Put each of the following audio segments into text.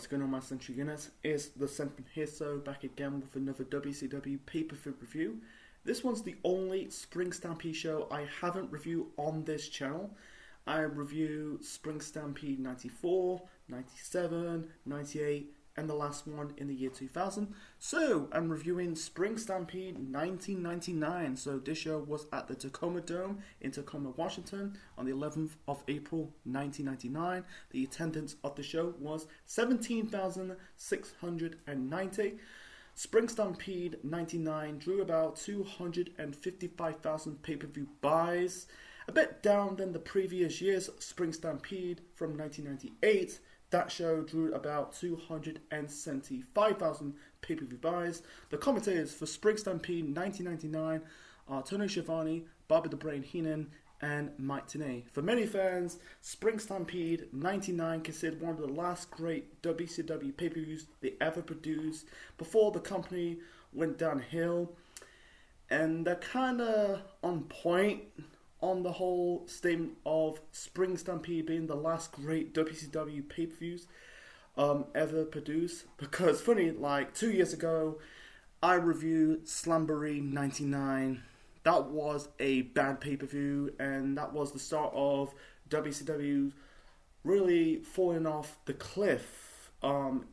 What's going on, my Century Units? It's the Sentiment here, so back again with another WCW pay-per-view review. This one's the only Spring Stampede show I haven't reviewed on this channel. I review Spring Stampede 94, 97, 98, and the last one in the year 2000. So, I'm reviewing Spring Stampede 1999. So, this show was at the Tacoma Dome in Tacoma, Washington on the 11th of April 1999. The attendance of the show was 17,690. Spring Stampede 99 drew about 255,000 pay-per-view buys. A bit down than the previous year's Spring Stampede from 1998. That show drew about 275,000 pay-per-view buys. The commentators for Spring Stampede 1999 are Tony Schiavone, Bobby the Brain Heenan, and Mike Tenay. For many fans, Spring Stampede 99 considered one of the last great WCW pay-per-views they ever produced before the company went downhill. And they're kind of on point on the whole statement of Spring Stampede being the last great WCW pay-per-views ever produced. Because funny, like 2 years ago, I reviewed Slamboree 99. That was a bad pay-per-view, and that was the start of WCW really falling off the cliff. I'm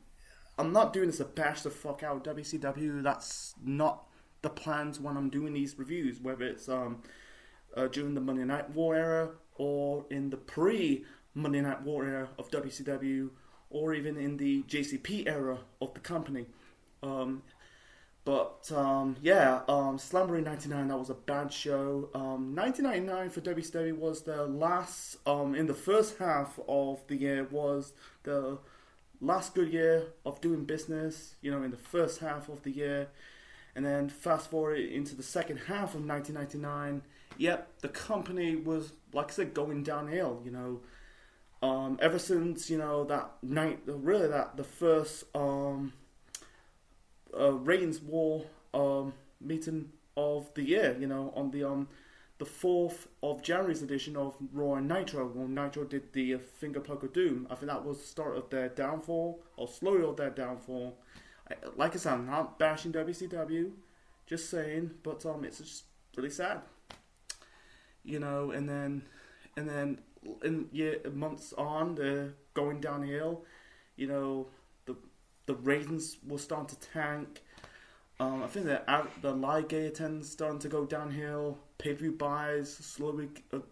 not doing this to bash the fuck out of WCW. That's not the plans when I'm doing these reviews, whether it's during the Monday Night War era, or in the pre-Monday Night War era of WCW, or even in the JCP era of the company. Slamboree 99, that was a bad show. 1999 for WCW was the last, in the first half of the year, was the last good year of doing business, in the first half of the year. And then fast forward into the second half of 1999, the company was, like I said, going downhill, ever since, that night, really the first ratings war meeting of the year, on the 4th of January's edition of Raw and Nitro, when Nitro did the Finger Poke of Doom. I think that was the start of their downfall, or slowly of their downfall. Like I said, I'm not bashing WCW, just saying, but it's just really sad. And then months on, they're going downhill. The ratings will start to tank. I think the live gay attendance starting to go downhill. Pay-per-view buys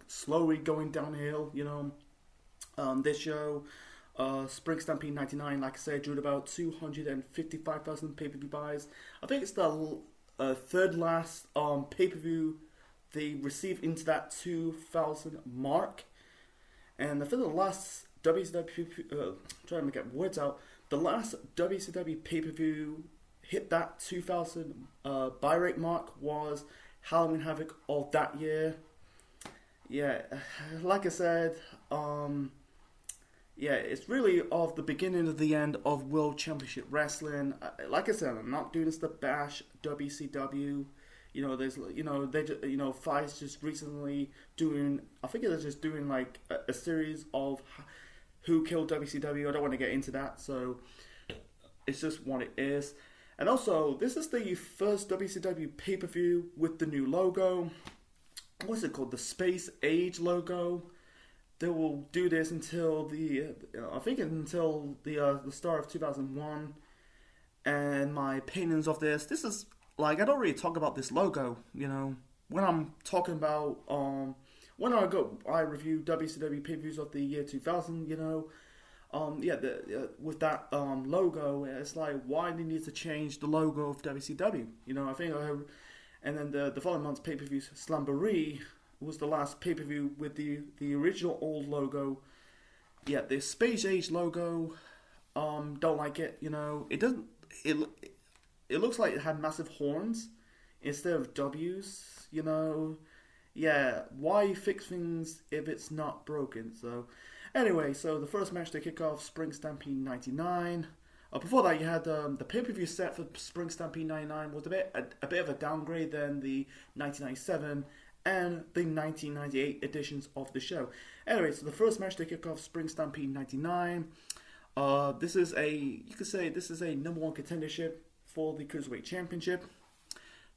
slowly going downhill. This show, Spring Stampede 99, like I said, drew about 255,000 pay-per-view buys. I think it's the third last pay-per-view they received into that 2,000 mark. And I think the last WCW, trying to get words out, the last WCW pay-per-view hit that 2,000 buy rate mark was Halloween Havoc of that year. Yeah, like I said, it's really of the beginning of the end of World Championship Wrestling. Like I said, I'm not doing this to bash WCW. There's, Fi's just recently doing, I think they're just doing like a series of who killed WCW. I don't want to get into that, so it's just what it is. And also, this is the first WCW pay-per-view with the new logo. What's it called? The Space Age logo. They will do this until the start of 2001. And my opinions of this is, like, I don't really talk about this logo, when I'm talking about, when I review WCW pay-per-views of the year 2000, with that logo, it's like, why do you need to change the logo of WCW? I think and then the following month's pay-per-views, Slamboree was the last pay-per-view with the original old logo. Yeah, the Space Age logo, don't like it, it doesn't, it looks like it had massive horns instead of W's, Yeah, why fix things if it's not broken? So, anyway, so the first match to kick off Spring Stampede 99. Before that, you had the pay-per-view set for Spring Stampede 99 was a bit of a downgrade than the 1997 and the 1998 editions of the show. Anyway, so the first match to kick off Spring Stampede 99. This is a, you could say this is a number one contendership for the Cruiserweight Championship.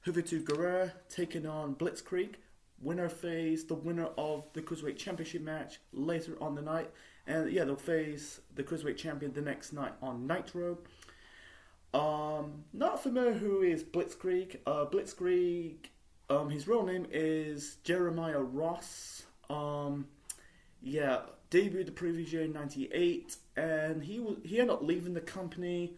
Juventud Guerrera taking on Blitzkrieg. Winner face the winner of the Cruiserweight Championship match later on the night. And yeah, they'll face the Cruiserweight Champion the next night on Nitro. Not familiar who is Blitzkrieg. Blitzkrieg, his real name is Jeremiah Ross. Yeah, debuted the previous year in '98, and he ended up leaving the company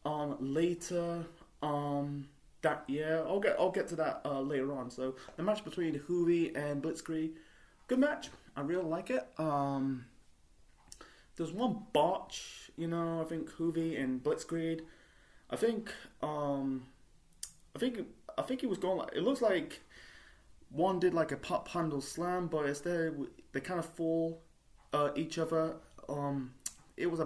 later that year. I'll get to that later on. So the match between Juvi and Blitzkrieg, good match. I really like it. There's one botch, I think Juvi and Blitzkrieg. I think he was going. It looks like one did like a pop handle slam, but instead they kind of fall each other. It was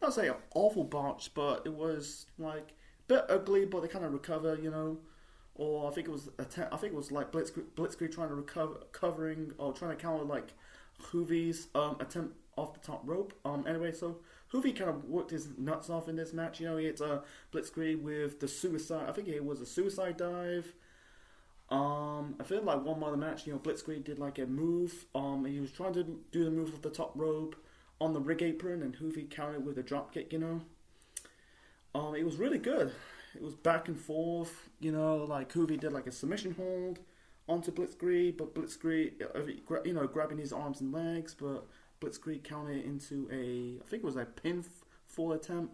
not say an awful botch, but it was like a bit ugly. But they kind of recover, Or I think it was like Blitzkrieg trying to covering or trying to counter like Juvi's attempt off the top rope. Anyway, so Juvi kind of worked his nuts off in this match. He hit Blitzkrieg with the suicide. I think it was a suicide dive. I feel like one more of the match, Blitzkrieg did like a move. He was trying to do the move off the top rope on the rig apron, and Juvi countered with a drop kick. It was really good. It was back and forth. Like Juvi did like a submission hold onto Blitzkrieg, but Blitzkrieg, grabbing his arms and legs, but Blitzkrieg countered into I think it was a pinfall attempt.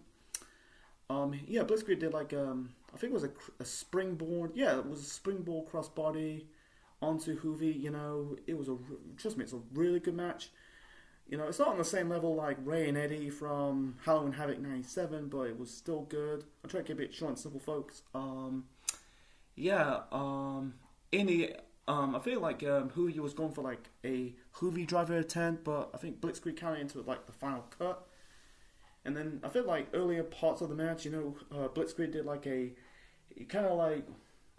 Blitzkrieg did like I think it was a springboard. Yeah, it was a springboard crossbody onto Juvi. Trust me, it's a really good match. It's not on the same level like Ray and Eddie from Halloween Havoc '97, but it was still good. I'll try to keep it short and simple, folks. I feel like Juvi was going for like a Juvi driver attempt, but I think Blitzkrieg counted into like the final cut. And then I feel like earlier parts of the match, Blitzkrieg did like he kind of like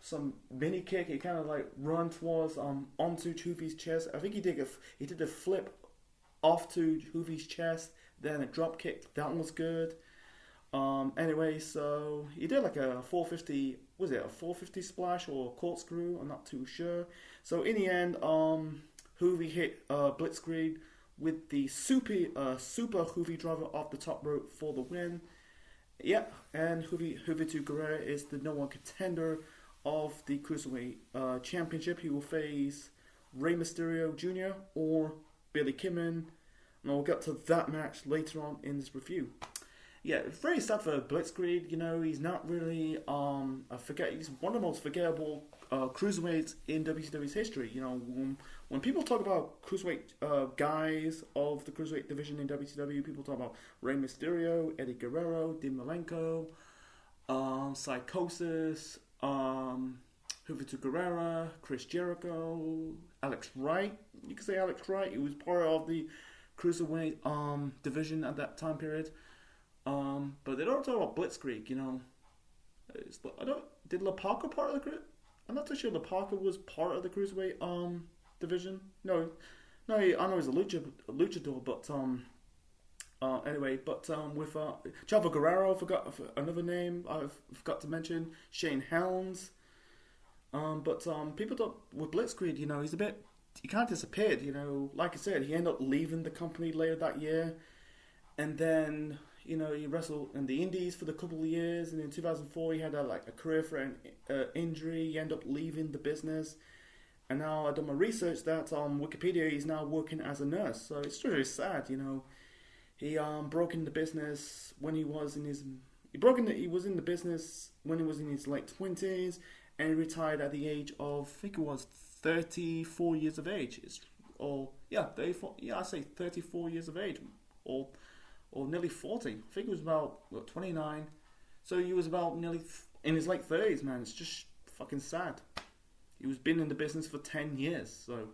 some mini kick. He kind of like run towards onto Juvi's chest. I think he did a flip off to Juvi's chest, then a drop kick. That one was good. Anyway, so he did like a 450. Was it a 450 splash or corkscrew? I'm not too sure. So in the end, Juvi hit Blitzkrieg with the super Juvi driver off the top rope for the win. Yeah, and Juventud Guerrera is the number one contender of the Cruiserweight Championship. He will face Rey Mysterio Jr. or Billy Kidman, and I'll get to that match later on in this review. Yeah, very sad for Blitzkrieg. He's not really he's one of the most forgettable cruiserweights in WCW's history. When people talk about cruiserweight guys of the cruiserweight division in WCW, people talk about Rey Mysterio, Eddie Guerrero, Dean Malenko, Psychosis, Juventud Guerrera, Chris Jericho, Alex Wright. You could say Alex Wright. He was part of the cruiserweight division at that time period. But they don't talk about Blitzkrieg. Did La Parka part of the cruiserweight? I'm not too sure La Parka was part of the cruiserweight division. No, I know he's a luchador, but anyway, with Chavo Guerrero, forgot another name I forgot to mention, Shane Helms. People thought with Blitzkrieg, he kind of disappeared. Like I said, he ended up leaving the company later that year, and then he wrestled in the Indies for a couple of years, and in 2004 he had a career-threatening injury. He ended up leaving the business, and now I've done my research that on Wikipedia he's now working as a nurse. So it's really sad, He broke in the business when he was in his late 20s, and he retired at the age of, I think it was 34 years of age. 34. Yeah, I say 34 years of age, or nearly 40. I think it was about 29. So he was about nearly in his late 30s, man. It's just fucking sad. He was been in the business for 10 years. So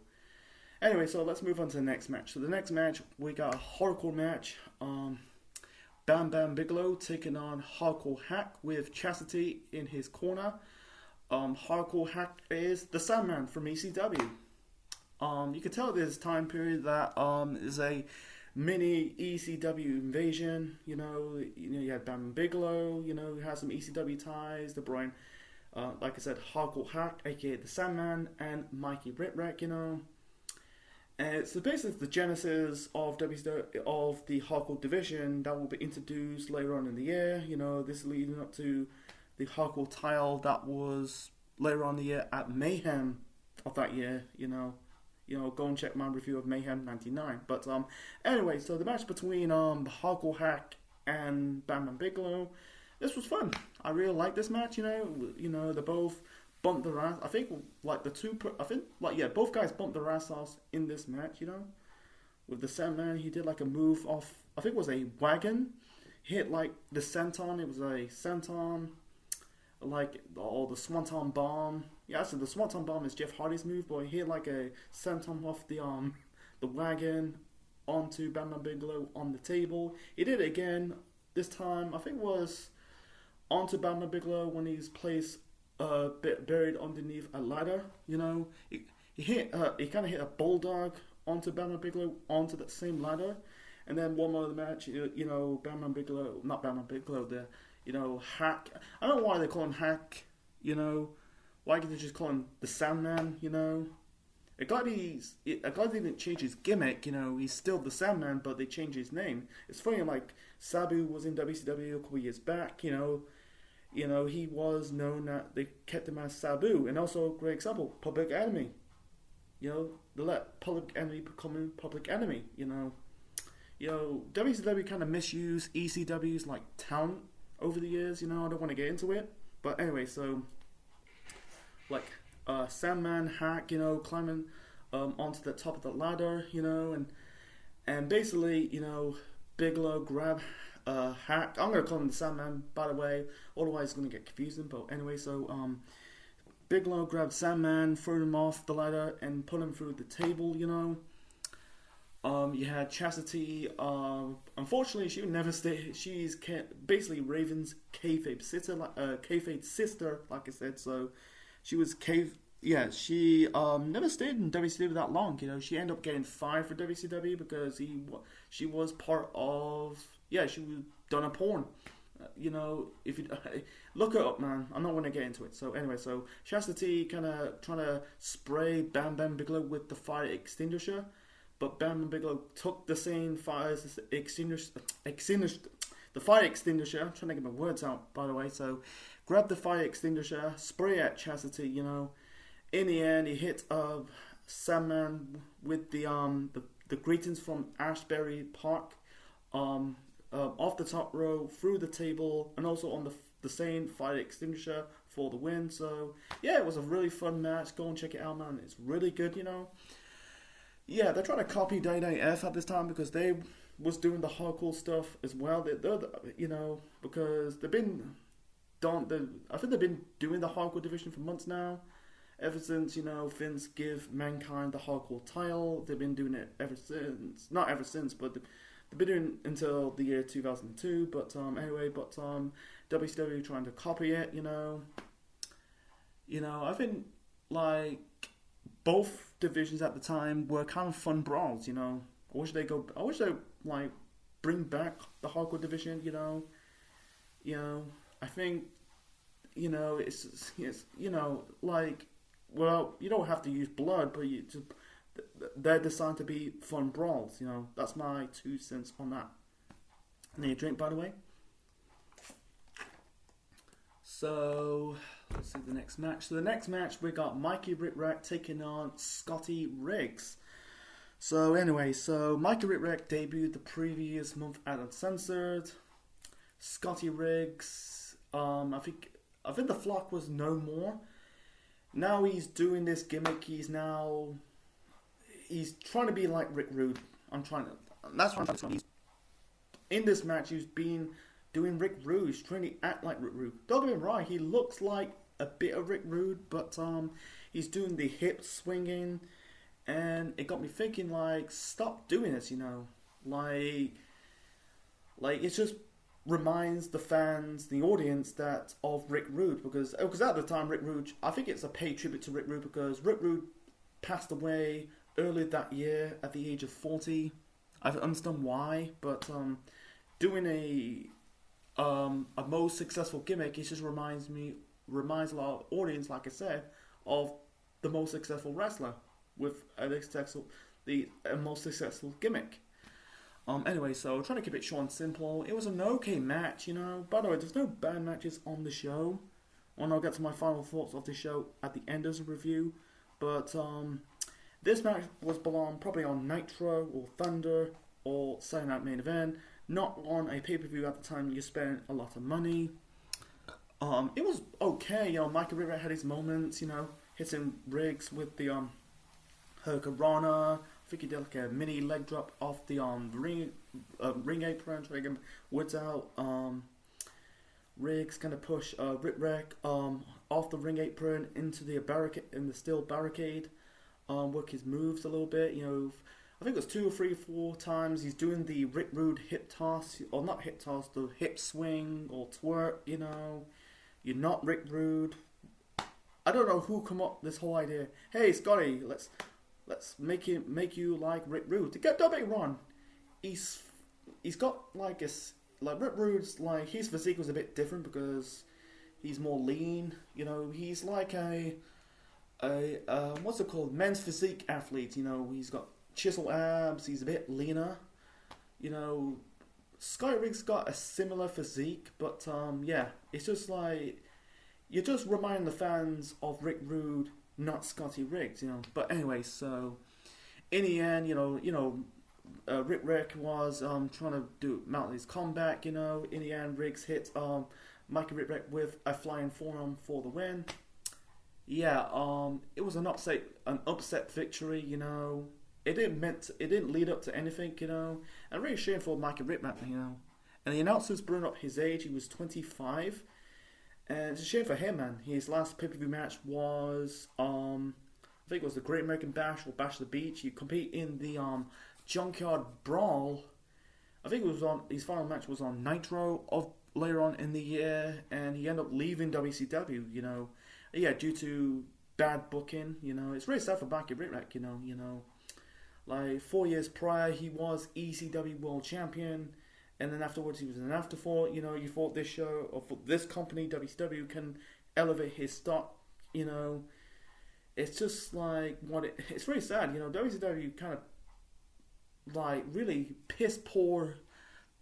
anyway, so let's move on to the next match. So the next match, we got a hardcore match. Bam Bam Bigelow taking on Hardcore Hack with Chastity in his corner. Hardcore Hack is the Sandman from ECW. You can tell this time period that is a mini ECW invasion. You had Bam Bigelow. Who has some ECW ties. The Brian, like I said, Hardcore Hack, aka the Sandman, and Mikey Whipwreck. And so basically the genesis of WCW, of the Hardcore division that will be introduced later on in the year. This is leading up to the Hardcore title that was later on in the year at Mayhem of that year. Go and check my review of Mayhem '99. But anyway, so the match between the Hardcore Hack and Bam Bigelow, this was fun. I really liked this match. They both bumped their ass. I think both guys bumped their ass off in this match. With the Sandman, he did like a move off. I think it was a wagon. Hit like the senton. It was a senton, or the swanton bomb. Yeah, so the swanton bomb is Jeff Hardy's move, but he hit like a senton off the wagon onto Bam Bam Bigelow on the table. He did it again. This time, I think it was onto Bam Bam Bigelow when he's placed buried underneath a ladder. He kind of hit a bulldog onto Bam Bam Bigelow onto that same ladder, and then one more of the match. Bam Bam Bigelow, not Bam Bam Bigelow, Hack. I don't know why they call him Hack. Why can't they just call him the Sandman? I'm glad they didn't change his gimmick. He's still the Sandman, but they changed his name. It's funny, like Sabu was in WCW a couple years back. He was known that they kept him as Sabu, and also great example, Public Enemy. They let Public Enemy become Public Enemy. WCW kind of misused ECW's like talent over the years. I don't want to get into it, but anyway, so like Sandman, Hack, climbing onto the top of the ladder, and basically, Bigelow grab Hack. I'm gonna call him the Sandman, by the way. Otherwise, it's gonna get confusing. But anyway, so Bigelow grabbed Sandman, threw him off the ladder, and put him through the table. You had Chastity. Unfortunately, she would never stay. She's basically Raven's kayfabe sister, like I said. So she was she never stayed in WCW that long. She ended up getting fired for WCW because she was part of. Yeah, she was done a porn. If you look her up, man, I'm not going to get into it. So anyway, so Chastity kind of trying to spray Bam Bam Bigelow with the fire extinguisher, but Bam Bam Bigelow took the same fire extinguisher. The fire extinguisher. I'm trying to get my words out, by the way. So grabbed the fire extinguisher, spray at Chastity. In the end, he hit Sandman with the greetings from Ashbury Park. Off the top row, through the table, and also on the same fire extinguisher for the win. So yeah, it was a really fun match. Go and check it out, man. It's really good. Yeah, they're trying to copy WWF at this time because they was doing the hardcore stuff as well. Because they've been I think they've been doing the hardcore division for months now. Ever since Vince give Mankind the hardcore title, they've been doing it ever since. Not ever since, but they've been doing it until the year 2002. But anyway, WCW trying to copy it. I think like both divisions at the time were kind of fun brawls. I wish they like bring back the hardcore division. I think it's like. Well, you don't have to use blood, but they're designed to be fun brawls. That's my 2 cents on that. Need a drink, by the way. So let's see the next match. So the next match we got Mikey Whipwreck taking on Scotty Riggs. So anyway, Mikey Whipwreck debuted the previous month at Uncensored. Scotty Riggs, I think the flock was no more. Now he's doing this gimmick. He's trying to be like Rick Rude. That's what I'm saying. In this match, he's been doing Rick Rude. He's trying to act like Rick Rude. Don't get me wrong. He looks like a bit of Rick Rude, but he's doing the hip swinging, and it got me thinking, like, stop doing this. Like it just reminds the fans, the audience, of Rick Rude because at the time Rick Rude, I think it's a paid tribute to Rick Rude because Rick Rude passed away earlier that year at the age of 40. I understand why, but doing a most successful gimmick, it just reminds a lot of audience, like I said, of the most successful wrestler with a most successful gimmick. Anyway, so trying to keep it short and simple. It was an okay match, you know. By the way, there's no bad matches on the show. And I'll get to my final thoughts of the show at the end of the review. But this match was belonged probably on Nitro or Thunder or Saturday Night Main Event. Not on a pay-per-view at the time you spent a lot of money. It was okay, you know. Michael Rivera had his moments, you know, hitting Riggs with the Hurricanrana. I think he did like a mini leg drop off the ring apron, trying to get Woods out. Riggs kind of push Rip Wreck off the ring apron into the steel barricade. Work his moves a little bit, you know. I think it was 2 or 3 or 4 times he's doing the Rick Rude hip toss, or not hip toss, the hip swing or twerk, you know. You're not Rick Rude. I don't know who come up with this whole idea. Hey Scotty, let's make you like Rick Rude. To get double run, he's got like Rick Rude's like his physique was a bit different because he's more lean. You know, he's like a what's it called, men's physique athlete. You know, he's got chisel abs. He's a bit leaner. You know, Scotty Riggs got a similar physique, but yeah, it's just like you're just reminding the fans of Rick Rude, not Scotty Riggs, you know. But anyway, so in the end, Rick was trying to mount his comeback, you know. In the end, Riggs hit Mikey Rick with a flying forearm for the win. Yeah, it was an upset victory, you know. It didn't lead up to anything, you know. And really shame for Mikey Ripback, you know. And the announcers brought up his age. He was 25. And it's a shame for him, man. His last pay-per-view match was, I think it was the Great American Bash or Bash of the Beach. He compete in the Junkyard Brawl. I think it was his final match was on Nitro later on in the year. And he ended up leaving WCW, you know. Yeah, due to bad booking, you know. It's really sad for Mikey Ripback, you know. Like 4 years prior, he was ECW World Champion, and then afterwards he was an afterthought. You know, you thought this show or this company WCW can elevate his stock. You know, it's just like it's really sad. You know, WCW kind of like really piss poor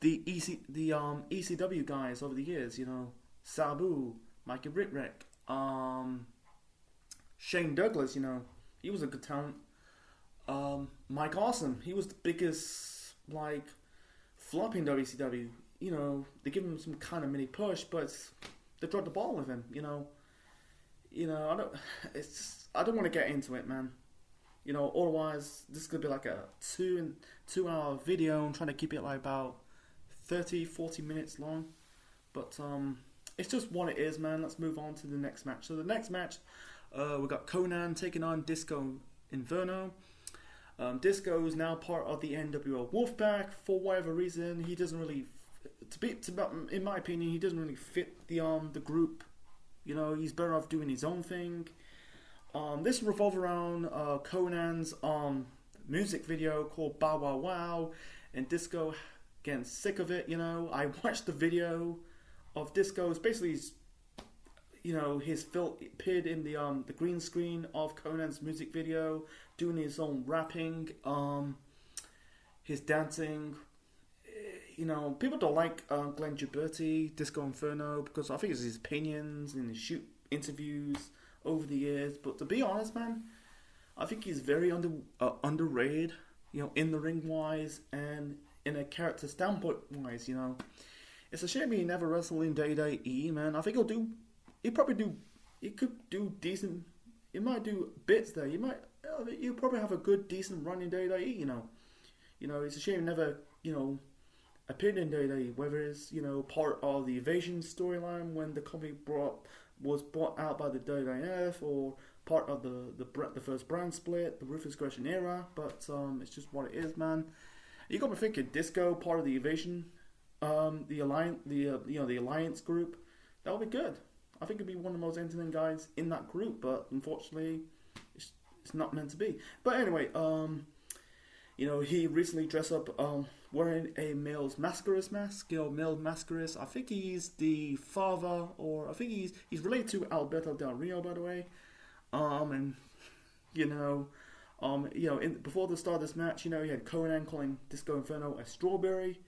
the ECW guys over the years. You know, Sabu, Mikey Ripwreck, Shane Douglas. You know, he was a good talent. Mike Awesome, he was the biggest like flop in WCW. You know, they give him some kind of mini push, but they dropped the ball with him. You know, I don't want to get into it, man. You know, otherwise this could be like a 2-hour video. I'm trying to keep it like about 30-40 minutes long, but it's just what it is, man. Let's move on to the next match. So the next match, we got Conan taking on Disco Inferno. Disco is now part of the NWO Wolfpack. For whatever reason, he doesn't really, in my opinion, he doesn't really fit the group. You know, he's better off doing his own thing. This revolves around Conan's music video called Bow Wow Wow, and Disco getting sick of it. You know, I watched the video of Disco. It's basically, you know, his appeared in the green screen of Conan's music video, doing his own rapping, his dancing. You know, people don't like Glenn Gilberti, Disco Inferno, because I think it's his opinions and his shoot interviews over the years. But to be honest, man, I think he's very underrated. You know, in the ring wise and in a character standpoint wise. You know, it's a shame he never wrestled in WWE, man. I think he'll do. He could do decent. He might do bits there. He'll probably have a good, decent run in WWE. You know, it's a shame he never, you know, appeared in WWE. Whether it's, you know, part of the Evasion storyline when the company was bought out by the WWF, or part of the first brand split, the Ruthless Aggression era. But it's just what it is, man. You got me thinking, Disco, part of the Evasion, the Alliance group. That would be good. I think it'd be one of the most entertaining guys in that group, but unfortunately, it's not meant to be. But anyway, You know, he recently dressed up wearing a male's mascaras mask. You know, male mascaras. I think he's the father, or I think he's related to Alberto Del Rio, by the way. And you know, before the start of this match, you know, he had Conan calling Disco Inferno a strawberry.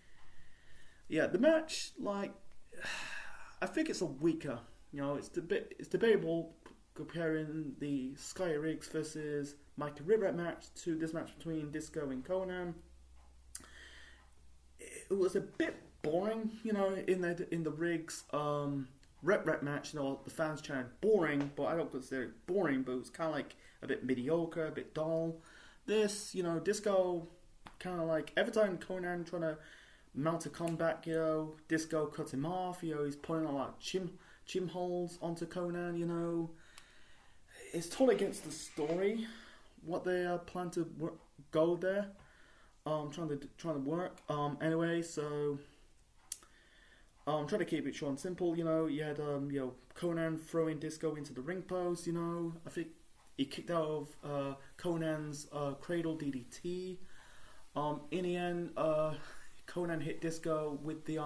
Yeah, the match, like, I think it's a weaker. You know, it's debatable comparing the Sky Riggs versus Mike Ribrat match to this match between Disco and Conan. It was a bit boring, you know, in the Riggs rep match. You know, the fans chanted boring, but I don't consider it boring. But it was kind of like a bit mediocre, a bit dull. This, you know, Disco kind of like every time Conan trying to mount a comeback, you know, Disco cuts him off. You know, he's putting a lot of chim holes onto Conan. You know, it's totally against the story what they plan to go there. Trying to work. Anyway, so trying to keep it short and simple. You know, you had Conan throwing Disco into the ring post. You know, I think he kicked out of Conan's cradle DDT. In the end, Conan hit Disco with the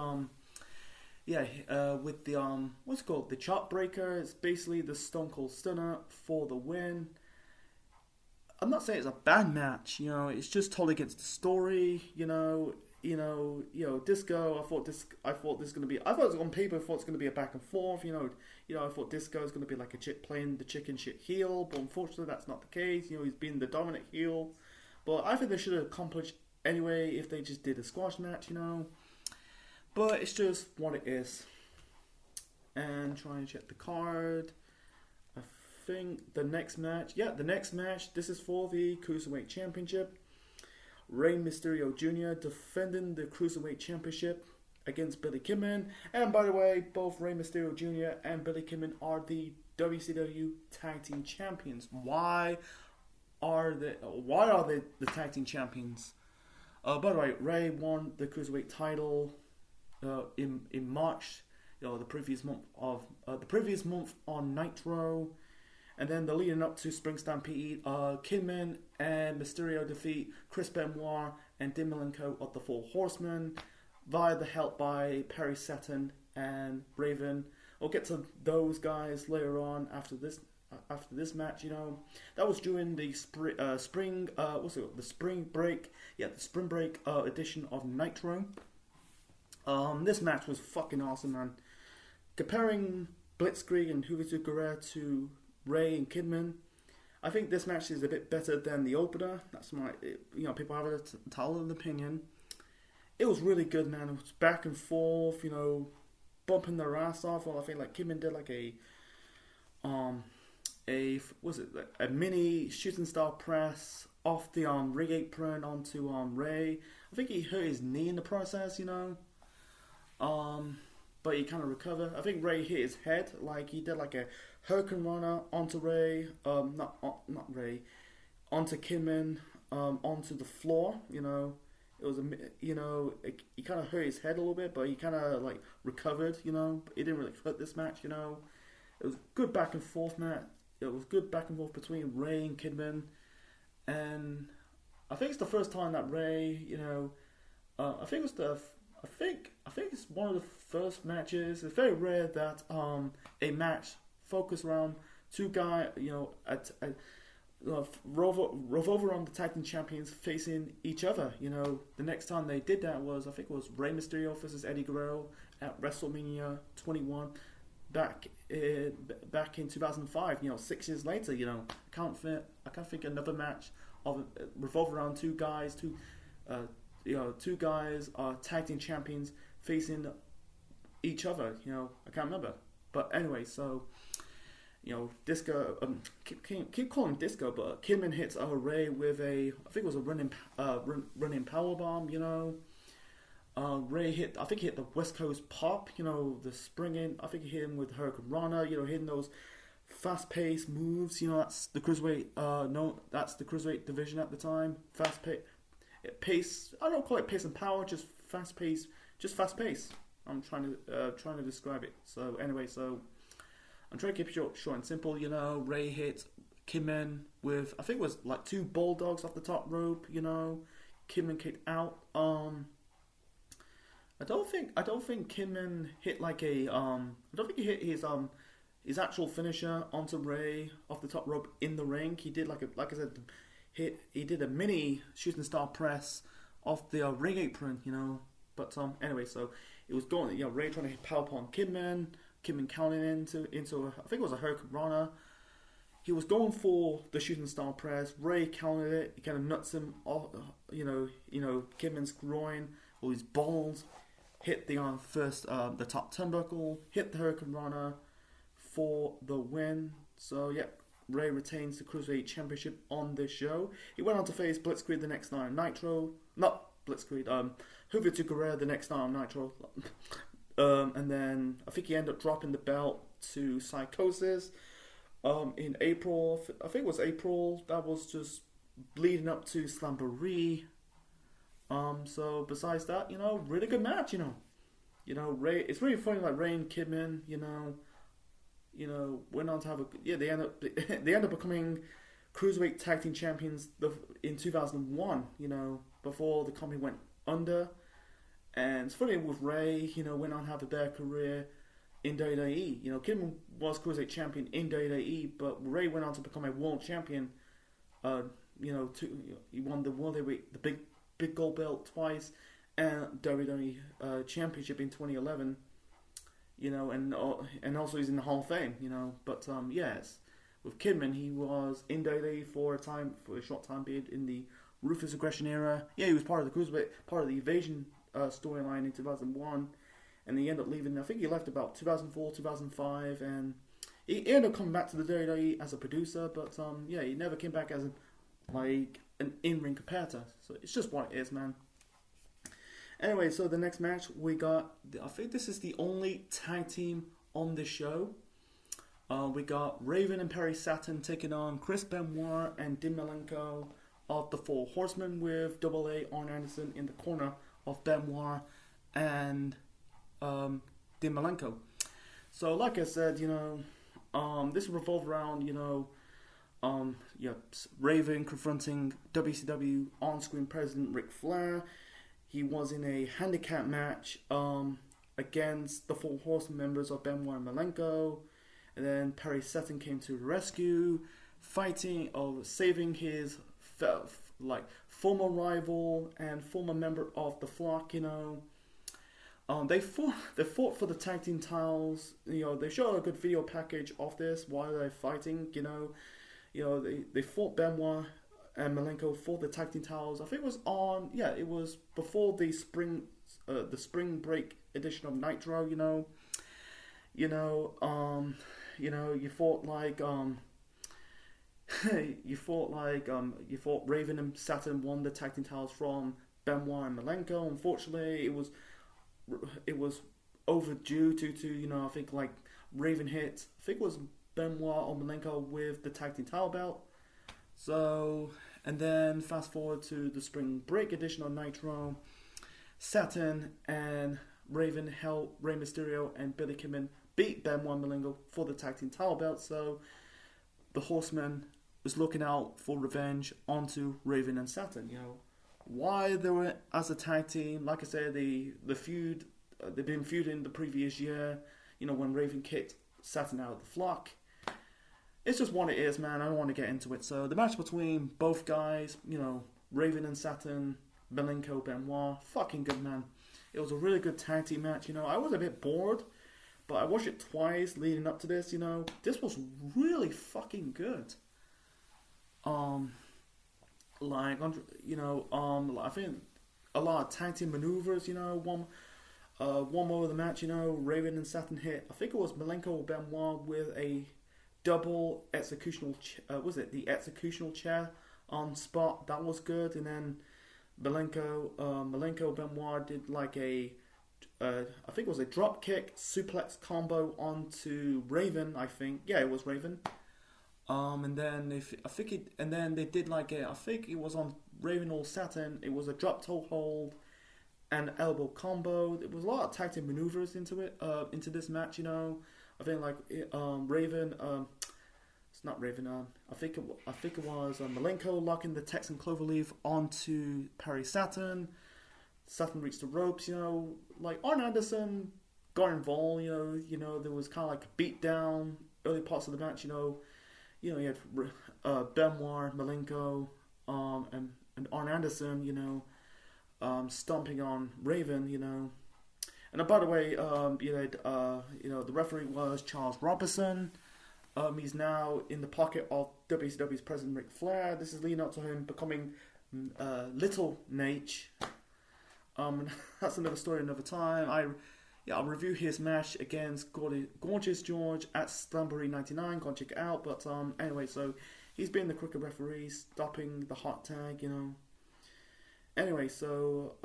what's it called, the chart breaker. It's basically the Stone Cold Stunner for the win. I'm not saying it's a bad match, you know. It's just totally against the story, you know. Disco. I thought this was gonna be. I thought it was on paper. I thought it's gonna be a back and forth. You know. I thought Disco is gonna be like a chick playing the chicken shit heel, but unfortunately that's not the case. You know, he's been the dominant heel. But I think they should have accomplished anyway if they just did a squash match, you know. But it's just what it is. And trying to check the card. I think the next match, this is for the Cruiserweight Championship. Rey Mysterio Jr. defending the Cruiserweight Championship against Billy Kidman. And by the way, both Rey Mysterio Jr. and Billy Kidman are the WCW Tag Team Champions. Why are they the Tag Team Champions? By the way, Rey won the Cruiserweight title in March, the previous month on Nitro. And then the leading up to Spring Stampede, Kidman and Mysterio defeat Chris Benoit and Dean Malenko of the Four Horsemen via the help by Perry Saturn and Raven. We'll get to those guys later on after this match. You know, that was during the spring break edition of Nitro. This match was fucking awesome, man. Comparing Blitzkrieg and Juventud Guerrera to Rey and Kidman, I think this match is a bit better than the opener. That's my, people have a tolerant opinion. It was really good, man. It was back and forth, you know, bumping their ass off. Well, I think like Kidman did like a mini shooting star press off the ring apron onto Rey. I think he hurt his knee in the process, you know. But he kind of recovered. I think Rey hit his head, like he did like a Hurricane Runner onto Rey, not Rey, onto Kidman, onto the floor. You know, it was he kind of hurt his head a little bit, but he kind of like recovered. You know, but it didn't really hurt this match. You know, it was good back and forth match. It was good back and forth between Rey and Kidman, and I think it's the first time that Rey, I think it's one of the first matches. It's very rare that a match focused around two guys, revolve around the tag team champions facing each other. You know, the next time they did that was, I think it was Rey Mysterio versus Eddie Guerrero at WrestleMania 21 back in 2005. 6 years later. I can't think another match of revolve around two guys are tag team champions facing each other. I can't remember. But anyway, so Disco, keep calling him Disco, but Kidman hits Rey with I think it was a running powerbomb. Rey hit the West Coast Pop. The springing. I think he hit him with Hurricane Rana. Hitting those fast-paced moves. That's the cruiserweight. That's the cruiserweight division at the time. Pace. I don't call it pace and power. Just fast pace. I'm trying to describe it. So anyway, I'm trying to keep it short and simple. Rey hit Kidman with, I think it was like two bulldogs off the top rope. Kidman kicked out. I don't think Kidman hit like a I don't think he hit his actual finisher onto Ray off the top rope in the ring. He did like I said, he did a mini shooting star press off the ring apron, you know. But anyway, so it was going, you know, Ray trying to hit power upon Kidman counting into I think it was a Hurricane Rana. He was going for the shooting star press. Ray countered it. He kind of nuts him off, you know, Kidman's groin or his balls. Hit the the top turnbuckle. Hit the Hurricane Rana for the win. So yeah, Ray retains the Cruiserweight Championship on this show. He went on to face Blitzkrieg the next night on Nitro. Not Blitzkrieg. Juventud Guerrera the next night on Nitro. And then I think he ended up dropping the belt to Psychosis. In April, I think it was April. That was just leading up to Slamboree. So besides that, you know, really good match. You know, Ray. It's really funny, like Ray and Kidman. You know, went on to have they end up becoming Cruiserweight Tag Team Champions in 2001. You know, before the company went under. And it's funny with Ray. You know, went on to have a better career in WWE. You know, Kidman was Cruiserweight Champion in WWE, but Ray went on to become a World Champion. You know, he won the World Heavyweight, the big gold belt twice, and WWE Championship in 2011. You know, and also he's in the Hall of Fame. You know, but yes, with Kidman, he was in WWE for a short time period in the Ruthless Aggression era. Yeah, he was part of the Cruiserweight, part of the Evasion storyline in 2001. And he ended up leaving, I think he left about 2004, 2005, and he ended up coming back to the WWE as a producer, but yeah, he never came back as an in-ring competitor. So it's just what it is, man. Anyway, so the next match we got, I think this is the only tag team on this show. We got Raven and Perry Saturn taking on Chris Benoit and Dean Malenko of the Four Horsemen, with Double A Arn Anderson in the corner of Benoit and Dean Malenko. So like I said, you know, this revolved around, you know, Raven confronting WCW on-screen president Ric Flair. He was in a handicap match against the Four Horsemen members of Benoit and Malenko, and then Perry Saturn came to the rescue, saving his former rival and former member of the Flock. You know, they fought for the tag team titles. You know, they showed a good video package of this while they're fighting. You know, they fought Benoit and Malenko for the tag team titles. I think it was before the spring break edition of Nitro. You thought Raven and Saturn won the tag team titles from Benoit and Malenko. Unfortunately, it was overdue to you know, I think like Raven hit, I think it was Benoit or Malenko with the tag team title belt. So, and then fast forward to the spring break edition of Nitro, Saturn and Raven held Rey Mysterio and Billy Kidman beat Benoit and Malenko for the tag team title belt. So the Horsemen was looking out for revenge onto Raven and Saturn. You know, why they were as a tag team, like I said, the feud, they've been feuding the previous year, you know, when Raven kicked Saturn out of the Flock. It's just what it is, man. I don't want to get into it. So the match between both guys, you know, Raven and Saturn, Malenko, Benoit, fucking good, man. It was a really good tag team match. You know, I was a bit bored, but I watched it twice leading up to this. You know, this was really fucking good. I think a lot of tag team maneuvers. You know, one more of the match. You know, Raven and Saturn hit, I think it was Malenko or Benoit with a double executional. Was it the executional chair on spot? That was good. And then Malenko Benoit did like a I think it was a drop kick suplex combo onto Raven. I think, yeah, it was Raven. And then they did like I think it was on Raven or Saturn. It was a drop toe hold and elbow combo. There was a lot of tag team maneuvers into this match. You know, I think like Raven. it's not Raven. I think it was Malenko locking the Texan Cloverleaf onto Perry Saturn. Saturn reached the ropes. Like Arn Anderson got involved. There was kind of like a beat down early parts of the match. You had Benoit, Malenko, and Arn Anderson. Stomping on Raven. And by the way, the referee was Charles Robinson. He's now in the pocket of WCW's President Ric Flair. This is leading up to him becoming Little Nate. That's another story, another time. I'll review his match against Gorgeous George at Stampede 99. Go and check it out. But anyway, so he's been the crooked referee, stopping the hot tag. Anyway, so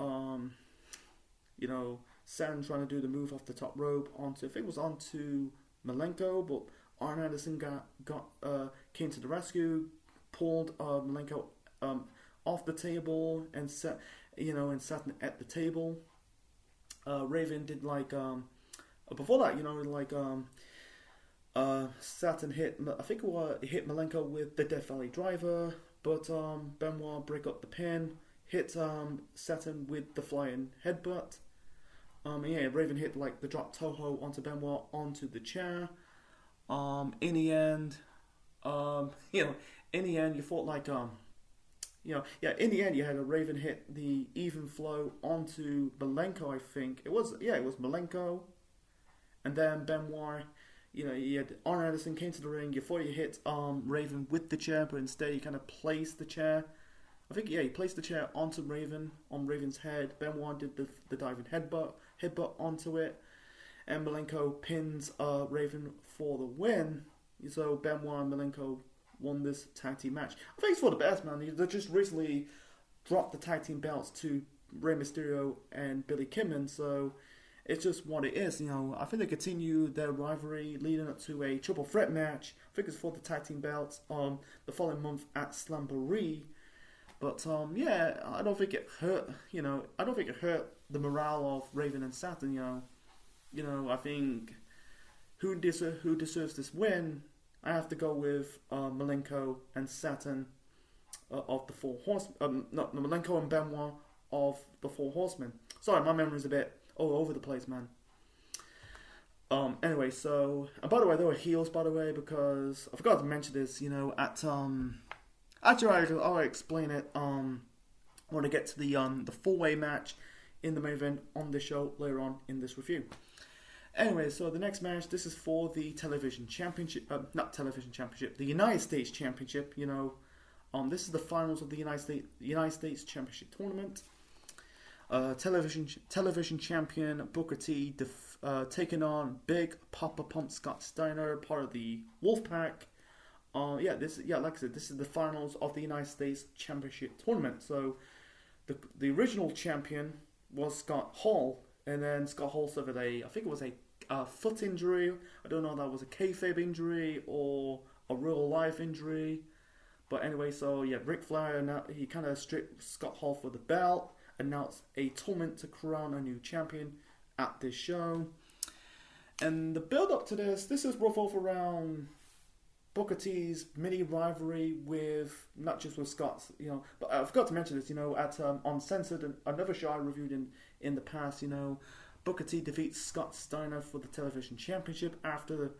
Saturn trying to do the move off the top rope onto, I think it was onto Malenko, but Arn Anderson came to the rescue, pulled Malenko off the table and sat at the table. Raven did before that, Saturn hit, I think it hit Malenko with the Death Valley Driver, but Benoit break up the pin, hit Saturn with the flying headbutt. Raven hit the drop Toho onto Benoit onto the chair. In the end, you thought in the end you had a Raven hit the even flow onto Malenko. I think it was Malenko, and then Benoit. You had Arn Anderson came to the ring. You thought you hit Raven with the chair, but instead you kind of placed the chair. I think he placed the chair onto Raven, on Raven's head. Benoit did the diving headbutt onto it, and Malenko pins Raven for the win. So Benoit and Malenko won this tag team match. I think it's for the best, man. They just recently dropped the tag team belts to Rey Mysterio and Billy Kidman, so it's just what it is. I think they continue their rivalry leading up to a triple threat match. I think it's for the tag team belts the following month at Slamboree. But I don't think it hurt. I don't think it hurt the morale of Raven and Saturn. I think who deserves this win? I have to go with Malenko and Saturn of the Four Horsemen. Not Malenko and Benoit of the Four Horsemen. Sorry, my memory's a bit all over the place, man. Anyway, so and by the way, they were heels. By the way, because I forgot to mention this. At Actually, I'll explain it when I get to the four-way match in the main event on this show later on in this review. Anyway, so the next match, this is for the television championship, the United States Championship. This is the finals of the United States Championship tournament. Television champion Booker T taking on Big Papa Pump Scott Steiner, part of the Wolfpack. Like I said, this is the finals of the United States Championship tournament. So, the original champion was Scott Hall, and then Scott Hall suffered I think it was a foot injury. I don't know if that was a kayfabe injury or a real life injury. But anyway, so Ric Flair, he kind of stripped Scott Hall for the belt, announced a tournament to crown a new champion at this show. And the build up to this is revolved around Booker T's mini rivalry with, not just with Scott, but I forgot to mention this, at Uncensored, another show I reviewed in the past, Booker T defeats Scott Steiner for the television championship after,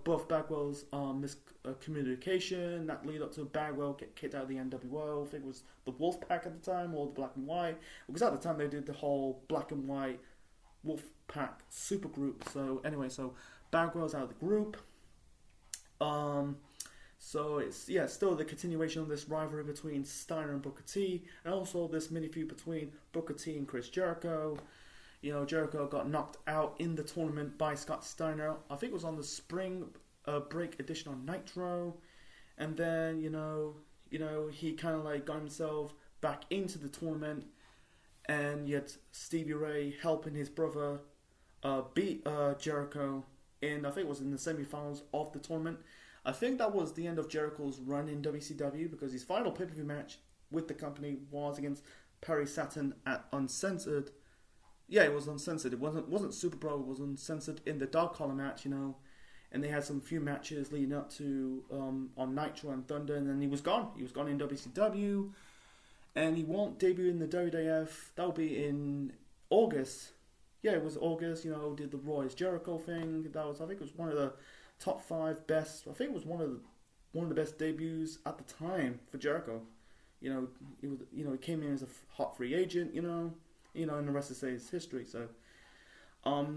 both Bagwell's miscommunication, that lead up to Bagwell get kicked out of the NWO. I think it was the Wolfpack at the time, or the Black and White, because at the time they did the whole Black and White Wolfpack supergroup. So anyway, so Bagwell's out of the group. So it's still the continuation of this rivalry between Steiner and Booker T, and also this mini feud between Booker T and Chris Jericho. Jericho got knocked out in the tournament by Scott Steiner. I think it was on the spring break edition on Nitro, and then he kind of got himself back into the tournament, and yet Stevie Ray helping his brother beat Jericho in, I think it was in the semi-finals of the tournament. I think that was the end of Jericho's run in WCW, because his final pay-per-view match with the company was against Perry Saturn at Uncensored. Yeah, it was Uncensored. It wasn't Super Bowl. It was Uncensored in the Dark Collar match, and they had some few matches leading up to on Nitro and Thunder, and then he was gone. He was gone in WCW, and he won't debut in the WWF. That'll be in August. Yeah, it was August. You know, did the Roy's Jericho thing. That was, I think, it was one of the top 5 best. I think it was one of the best debuts at the time for Jericho. You know, he was. You know, he came in as a hot free agent. And the rest is history. So,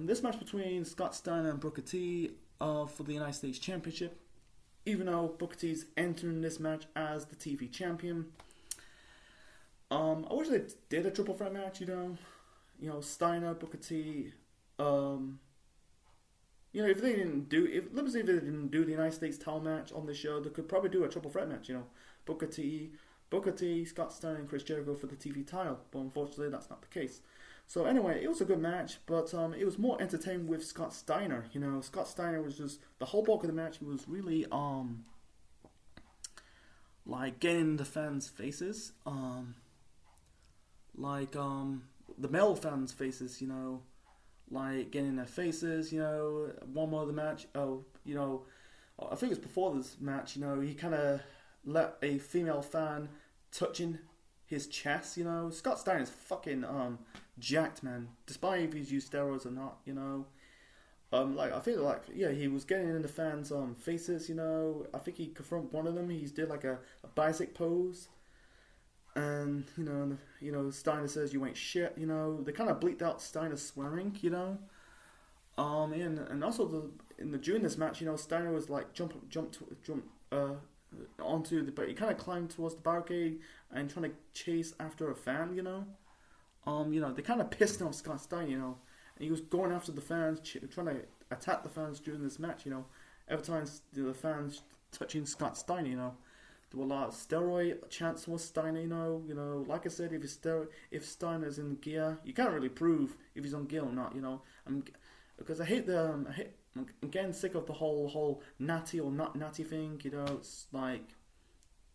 this match between Scott Steiner and Booker T for the United States Championship. Even though Booker T's entering this match as the TV champion, I wish they did a triple threat match. Steiner, Booker T. If they didn't do, let me say if they didn't do the United States title match on the show, they could probably do a triple threat match. Booker T, Scott Steiner, and Chris Jericho for the TV title. But unfortunately, that's not the case. So anyway, it was a good match, but it was more entertaining with Scott Steiner. Scott Steiner was just the whole bulk of the match. He was really like getting in the fans' faces, the male fans' faces. Like getting in their faces. One more of the match. I think it was before this match. He kind of let a female fan touching his chest. Scott Steiner's fucking jacked, man. Despite if he's used steroids or not. I feel like he was getting in the fans' faces. I think he confronted one of them. He did like a bicep pose, and Steiner says you ain't shit. They kind of bleeped out Steiner swearing. And also during this match, Steiner was like jump onto but he kind of climbed towards the barricade and trying to chase after a fan. They kind of pissed off Scott Steiner. And he was going after the fans, trying to attack the fans during this match. Every time the fans touching Scott Steiner, there were a lot of steroid chants towards Steiner. Like I said, if Steiner's in gear, you can't really prove if he's on gear or not. Because I'm getting sick of the whole natty or not natty thing. It's like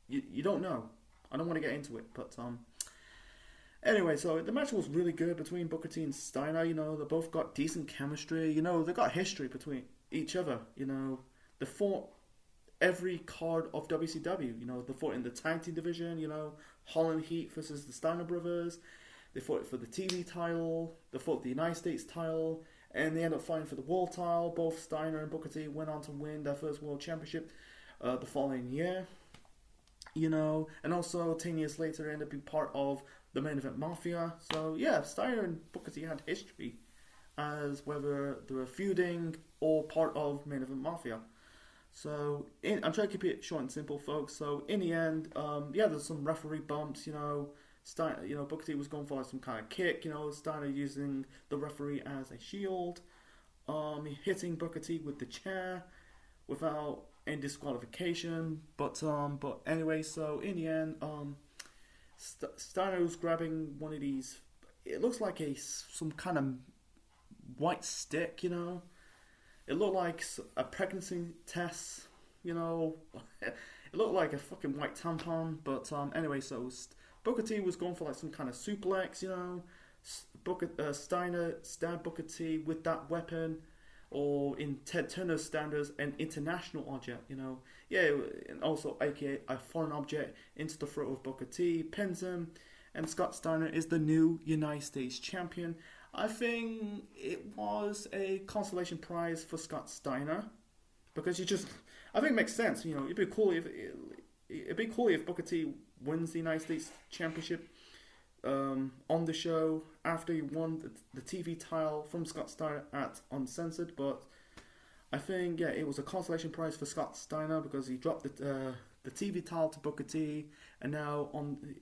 you don't know. I don't want to get into it, but anyway, so the match was really good between Booker T and Steiner. They both got decent chemistry. They got history between each other. They fought every card of WCW. They fought in the tag team division. Holland Heat versus the Steiner brothers. They fought for the TV title. They fought the United States title. And they ended up fighting for the world title. Both Steiner and Booker T went on to win their first world championship the following year. And also 10 years later, they ended up being part of the Main Event Mafia. So yeah, Steiner and Booker T had history as whether they were feuding or part of Main Event Mafia. So I'm trying to keep it short and simple, folks. So in the end, there's some referee bumps. Steiner, Booker T was going for like some kind of kick. Steiner using the referee as a shield. Hitting Booker T with the chair without any disqualification. But anyway, so in the end, Steiner was grabbing one of these. It looks like some kind of white stick. It looked like a pregnancy test. It looked like a fucking white tampon. But anyway, so Booker T was going for like some kind of suplex. Steiner stabbed Booker T with that weapon, or in Ted Turner's standards, an international object. And also aka a foreign object into the throat of Booker T, pins him, and Scott Steiner is the new United States champion. I think it was a consolation prize for Scott Steiner because I think it makes sense. It'd be cool if Booker T wins the United States Championship on the show after he won the TV title from Scott Steiner at Uncensored. But I think it was a consolation prize for Scott Steiner because he dropped the TV title to Booker T, and now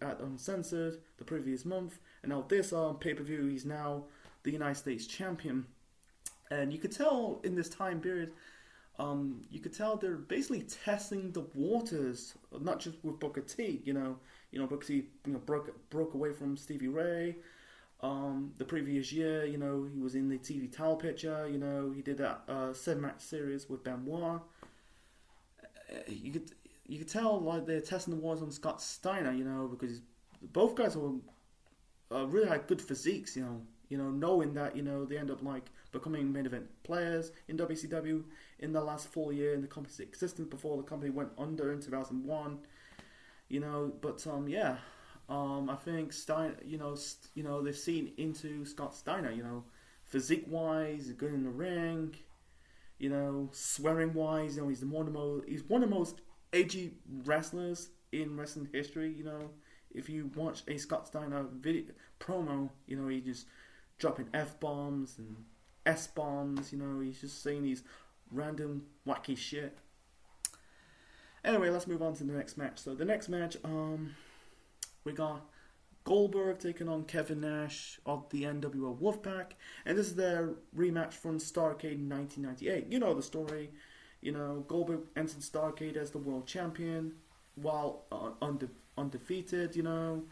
at Uncensored the previous month, and now this pay-per-view he's now the United States champion. And you could tell in this time period, they're basically testing the waters, not just with Booker T. Booker T broke away from Stevie Ray. The previous year, he was in the TV title picture. He did that 7-match series with Benoit. You could tell like they're testing the waters on Scott Steiner. Because both guys really had good physiques. You know, knowing that, you know, they end up like becoming main event players in WCW in the last 4 year in the company's existence before the company went under in 2001. You know, but yeah, I think Stein, they've seen into Scott Steiner. You know, physique wise, good in the ring. You know, swearing wise, you know, he's one of the most edgy wrestlers in wrestling history. You know, if you watch a Scott Steiner video promo, you know, he just dropping F bombs and S bombs. You know, he's just saying these random wacky shit. Anyway, let's move on to the next match. So the next match, we got Goldberg taking on Kevin Nash of the NWO Wolfpack, and this is their rematch from Starrcade in 1998. You know the story. You know, Goldberg entered Starrcade as the world champion while undefeated. You know,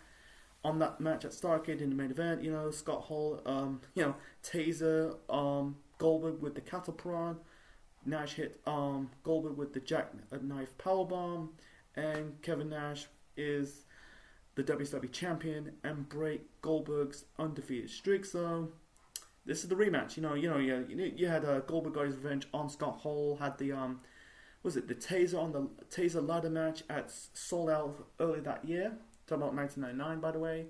on that match at Starrcade in the main event, you know, Scott Hall, taser Goldberg with the cattle prod. Nash hit Goldberg with the jackknife powerbomb, and Kevin Nash is the WCW champion and break Goldberg's undefeated streak. So this is the rematch. You had Goldberg got his revenge on Scott Hall. Had the the taser on the taser ladder match at Sold Out earlier that year. Talking about 1999, by the way.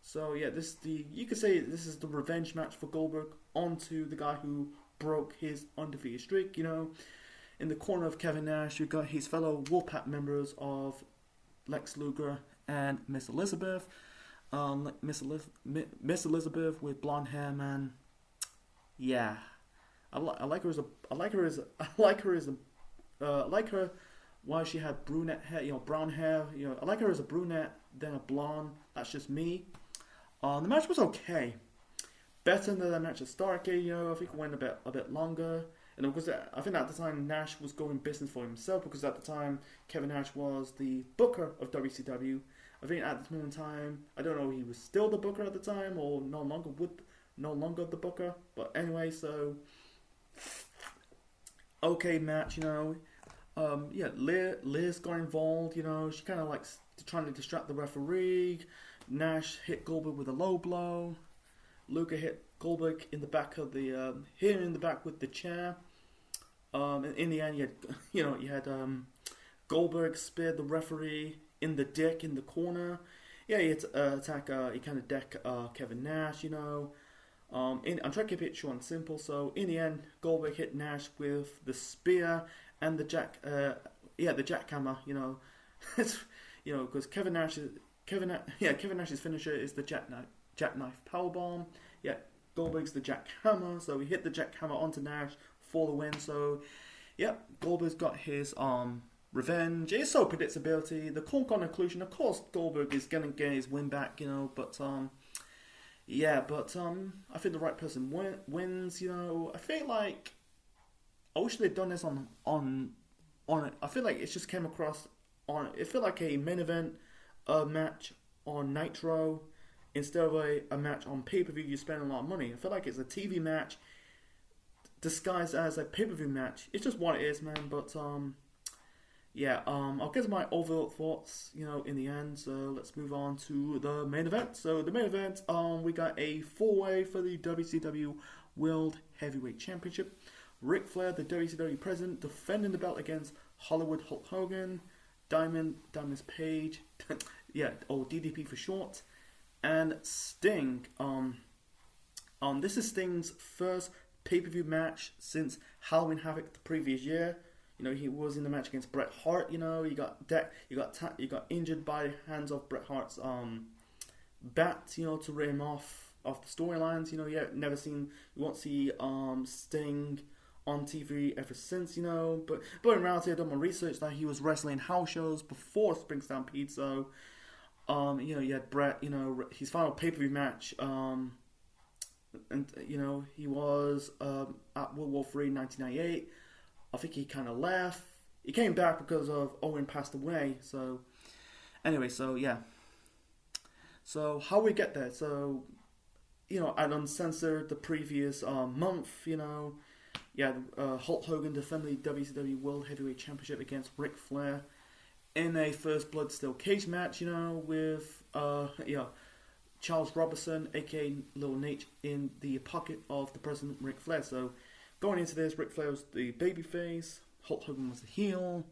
So yeah, you could say this is the revenge match for Goldberg onto the guy who broke his undefeated streak. You know, in the corner of Kevin Nash, you got his fellow Wolfpack members of Lex Luger and Miss Elizabeth. Miss Elizabeth with blonde hair, man. Yeah, I like her why she had brunette hair, you know, brown hair. You know, I like her as a brunette than a blonde. That's just me. The match was okay. Better than the match at Starrcade, you know. I think it went a bit longer. And because I think at the time Nash was going business for himself, because at the time Kevin Nash was the booker of WCW. I think at this moment in time, I don't know if he was still the booker at the time or no longer the booker. But anyway, so okay match, you know. Liz got involved, you know. She kind of like trying to distract the referee. Nash hit Goldberg with a low blow. Luger hit Goldberg in the back with the chair. In the end, you had Goldberg speared the referee in the dick in the corner. Yeah, he had to attack. He kind of deck Kevin Nash. You know, I'm trying to keep it short and simple. So in the end, Goldberg hit Nash with the spear and the jackhammer. You know, because Kevin Nash's finisher is the jackknife powerbomb. Yeah, Goldberg's the jackhammer, so he hit the jackhammer onto Nash for the win. So, yeah, Goldberg's got his revenge. It's so predictability. The foregone conclusion, of course, Goldberg is gonna get his win back, you know. But I think the right person wins. You know, I feel like I wish they'd done this on it. I feel like it just came across on. It felt like a main event match on Nitro. Instead of a match on pay-per-view, you spend a lot of money. I feel like it's a TV match disguised as a pay-per-view match. It's just what it is, man. But I'll get to my overall thoughts, you know, in the end. So let's move on to the main event. So the main event, we got a 4-way for the WCW World Heavyweight Championship. Ric Flair, the WCW president, defending the belt against Hollywood Hulk Hogan, Diamond's Page, or DDP for short, and Sting. This is Sting's first pay-per-view match since Halloween Havoc the previous year. You know, he was in the match against Bret Hart. You know, he got injured by the hands of Bret Hart's bat. You know, to rid him off the storylines. You know, you won't see Sting on TV ever since. You know, but in reality, I've done my research that he was wrestling house shows before Spring Stampede. So. You had Bret, you know, his final pay-per-view match, and, you know, he was at World War III 1998. I think he kind of left. He came back because of Owen passed away. So, anyway, so, yeah. So, how we get there? So, you know, I'd uncensored the previous month, you know. Hulk Hogan defended the WCW World Heavyweight Championship against Ric Flair in a First Blood Steel Cage match, you know, with Charles Robinson, aka Little Nate, in the pocket of the President Ric Flair. So going into this, Ric Flair was the babyface, Hulk Hogan was the heel,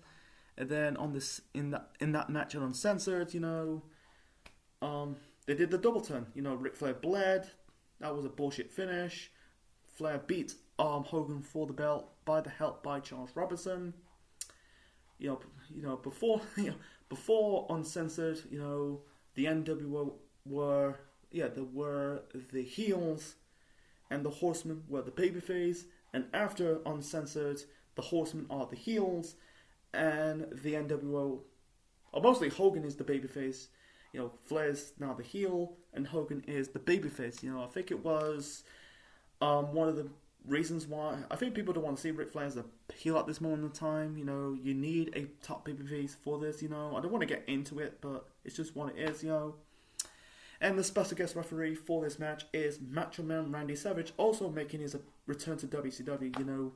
and then on this in that match on Uncensored, they did the double turn. Ric Flair bled. That was a bullshit finish. Flair beat Hogan for the belt by the help by Charles Robinson. Before Uncensored, the NWO were the heels, and the Horsemen were the babyface. And after Uncensored, the Horsemen are the heels, and the NWO, or mostly Hogan is the babyface. Flair's now the heel, and Hogan is the babyface. I think it was one of the reasons why I think people don't want to see Ric Flair as a heel at this moment in time. You need a top babyface for this. I don't want to get into it, but it's just what it is. And the special guest referee for this match is Macho Man Randy Savage, also making his return to WCW.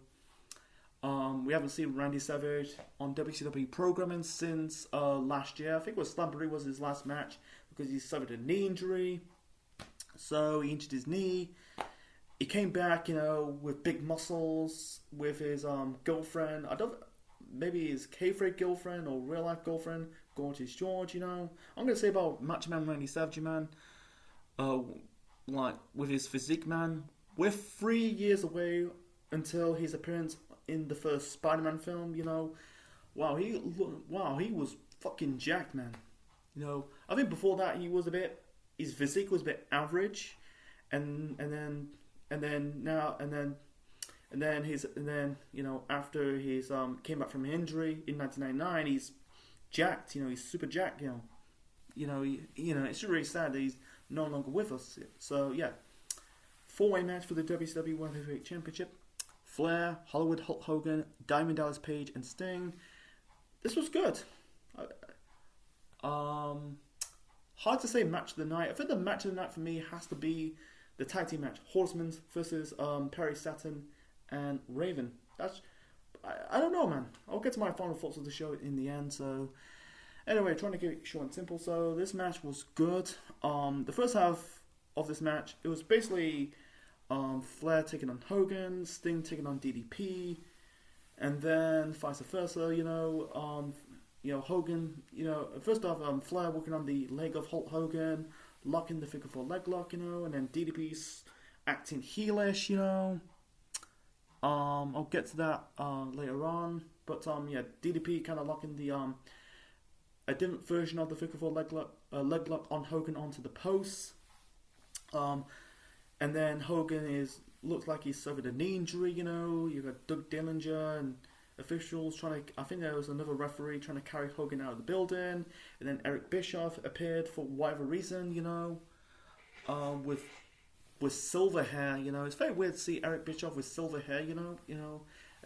We haven't seen Randy Savage on WCW programming since last year. I think it was Stampede was his last match because he suffered a knee injury. So he injured his knee. He came back, with big muscles, with his girlfriend. Maybe his kayfabe girlfriend or real life girlfriend, Gorgeous George. I'm gonna say about Macho Man Randy Savage, man. With his physique, man. We're 3 years away until his appearance in the first Spider-Man film. Wow, he was fucking jacked, man. I think before that his physique was a bit average, and then after he's came back from an injury in 1999, he's jacked. He's super jacked. It's really sad that he's no longer with us. So yeah, 4-way match for the WCW World Heavyweight Championship. Flair, Hollywood Hulk Hogan, Diamond Dallas Page, and Sting. This was good. Hard to say match of the night. I think the match of the night for me has to be the tag team match, Horsemen versus Perry Saturn and Raven. I don't know, man. I'll get to my final thoughts of the show in the end. So anyway, trying to keep it short and simple. So this match was good. The first half of this match, it was basically Flair taking on Hogan, Sting taking on DDP, and then vice versa. Hogan. First off, Flair working on the leg of Hulk Hogan, locking the figure 4 leg lock, and then DDP's acting heelish, I'll get to that later on, but DDP kind of locking the a different version of the figure 4 leg lock on Hogan onto the post, and then Hogan looks like he's suffered a knee injury. You got Doug Dillinger and officials trying to. I think there was another referee trying to carry Hogan out of the building, and then Eric Bischoff appeared for whatever reason. With silver hair. It's very weird to see Eric Bischoff with silver hair. I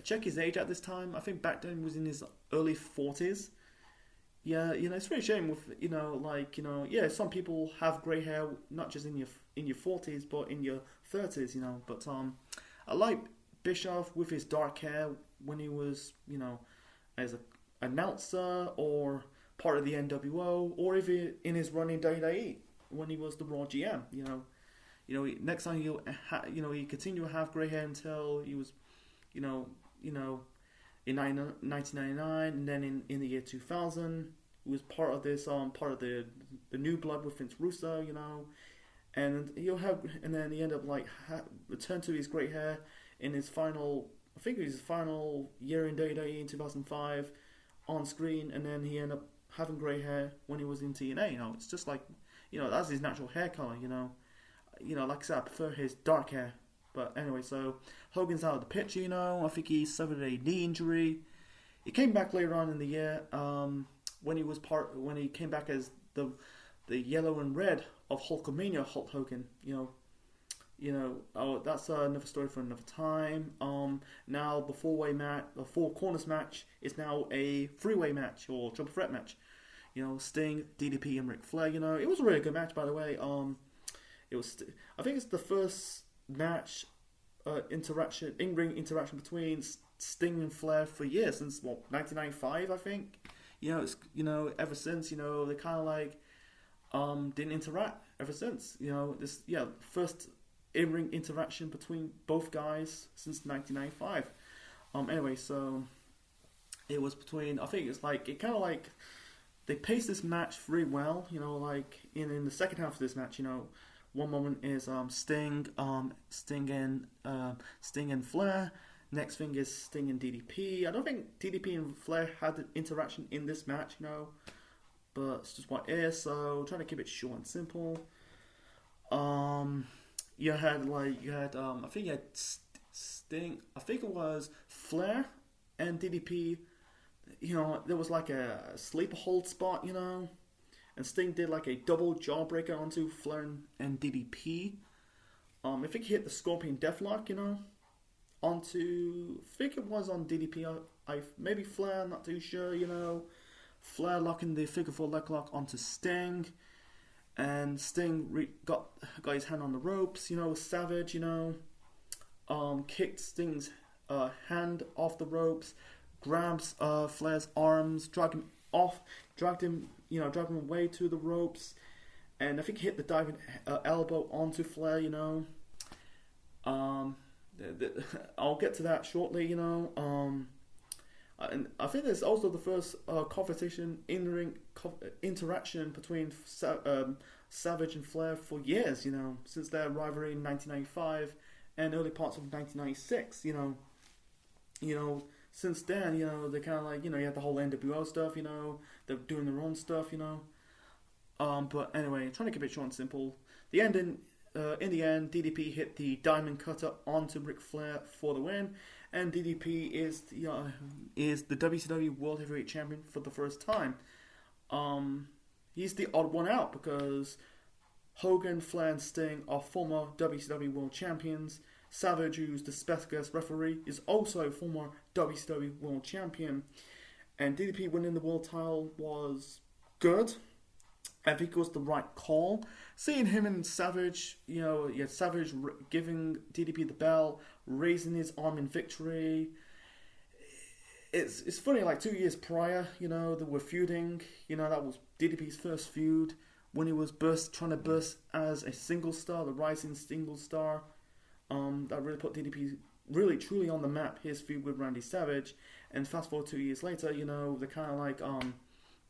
check his age at this time. I think back then he was in his early 40s. Yeah, it's really a shame with some people have grey hair not just in your 40s but in your 30s. But I like Bischoff with his dark hair when he was as an announcer or part of the NWO, or even in his run in WWE when he was the Raw GM. Next time he continued to have grey hair until he was in 1999, and then in the year 2000 he was part of this part of the New Blood with Vince Russo, and then he ended up returned to his grey hair in his final, I think it was his final year in WWE in 2005 on screen, and then he ended up having grey hair when he was in TNA. It's just that's his natural hair color. Like I said, I prefer his dark hair. But anyway, so Hogan's out of the picture. I think he suffered a knee injury. He came back later on in the year when he came back as the yellow and red of Hulkamania Hulk Hogan. That's another story for another time. Now the 4-way match, the 4 corners match, is now a 3-way match or triple threat match. Sting, DDP, and Ric Flair. It was a really good match, by the way. I think it's the first match in-ring interaction between Sting and Flair for years, since 1995, I think. Ever since they kind of didn't interact ever since. This first in-ring interaction between both guys since 1995. Anyway, so it was between. I think it's like it kind of like they paced this match very well. Like in the second half of this match, one moment is Sting and Flair. Next thing is Sting and DDP. I don't think DDP and Flair had an interaction in this match, but it's just what it is. So trying to keep it short and simple. You had I think you had Sting. I think it was Flair and DDP. There was like a sleeper hold spot, and Sting did like a double jawbreaker onto Flair and DDP. I think he hit the Scorpion Deathlock, onto. I think it was on DDP. Maybe Flair, not too sure. Flair locking the figure four leg lock onto Sting, and Sting got his hand on the ropes. Savage. Kicked Sting's hand off the ropes, grabs Flair's arms, dragged him away to the ropes, and I think he hit the diving elbow onto Flair. I'll get to that shortly. And I think there's also the first confrontation in-ring interaction between Savage and Flair for years. Since their rivalry in 1995 and early parts of 1996. Since then, they kind of like, you had the whole NWO stuff. They're doing their own stuff. But anyway, trying to keep it short and simple. In the end, DDP hit the Diamond Cutter onto Ric Flair for the win, and DDP is the WCW World Heavyweight Champion for the first time. He's the odd one out because Hogan, Flair, and Sting are former WCW World Champions. Savage, who's the special guest referee, is also a former WCW World Champion. And DDP winning the world title was good. I think it was the right call. Seeing him and Savage, Savage giving DDP the bell, raising his arm in victory. It's funny, like 2 years prior, they were feuding. That was DDP's first feud when he was trying to burst as a single star, the rising single star. That really put DDP really truly on the map, his feud with Randy Savage. And fast forward 2 years later, they're kind of like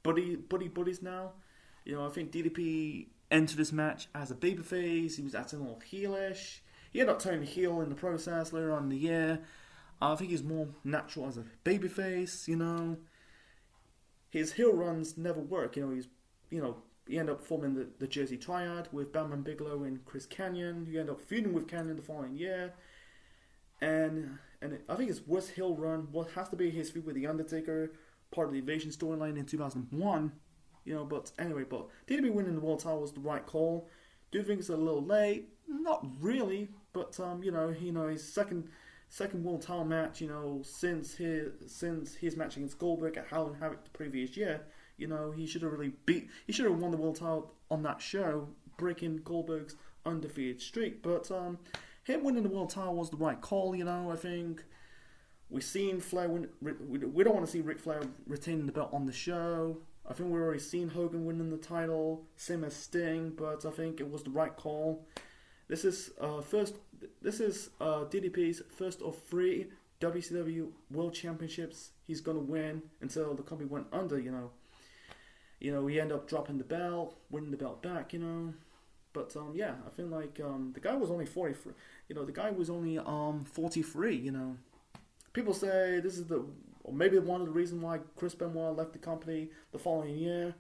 buddies now. I think DDP entered this match as a babyface. He was acting a little heelish. He ended up turning heel in the process later on in the year. I think he's more natural as a babyface. His heel runs never work. He ended up forming the Jersey Triad with Bam Bam Bigelow and Chris Kanyon. He ended up feuding with Kanyon the following year. And I think his worst heel run has to be his feud with The Undertaker, part of the Invasion storyline in 2001. But DDP winning the world title was the right call. Do you think it's a little late? Not really, but his second world title match, since his match against Goldberg at Halloween Havoc the previous year, he should have won the world title on that show, breaking Goldberg's undefeated streak. But him winning the world title was the right call. I think we've seen Flair win. We don't want to see Ric Flair retaining the belt on the show. I think we've already seen Hogan winning the title, same as Sting, but I think it was the right call. This is DDP's first of 3 WCW World Championships he's gonna win until the company went under. He ended up dropping the belt, winning the belt back. But I feel like the guy was only 43. The guy was only 43. People say this is or maybe one of the reasons why Chris Benoit left the company the following year,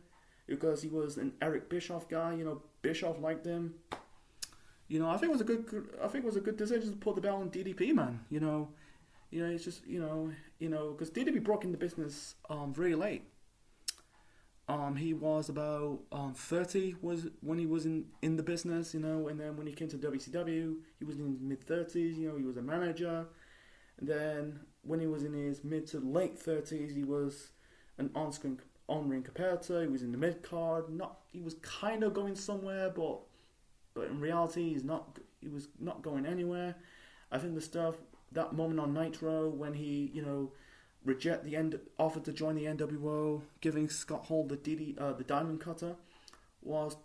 because he was an Eric Bischoff guy. Bischoff liked him. I think it was a good decision to put the belt on DDP, man. It's just because DDP broke into business very late. He was about 30 was when he was in the business, and then when he came to WCW, he was in his mid-30s. He was a manager. And then when he was in his mid to late 30s, he was an on-ring competitor. He was in the mid-card. He was kind of going somewhere, but in reality, he was not going anywhere. I think that moment on Nitro when he, offered to join the NWO, giving Scott Hall the Diamond Cutter, was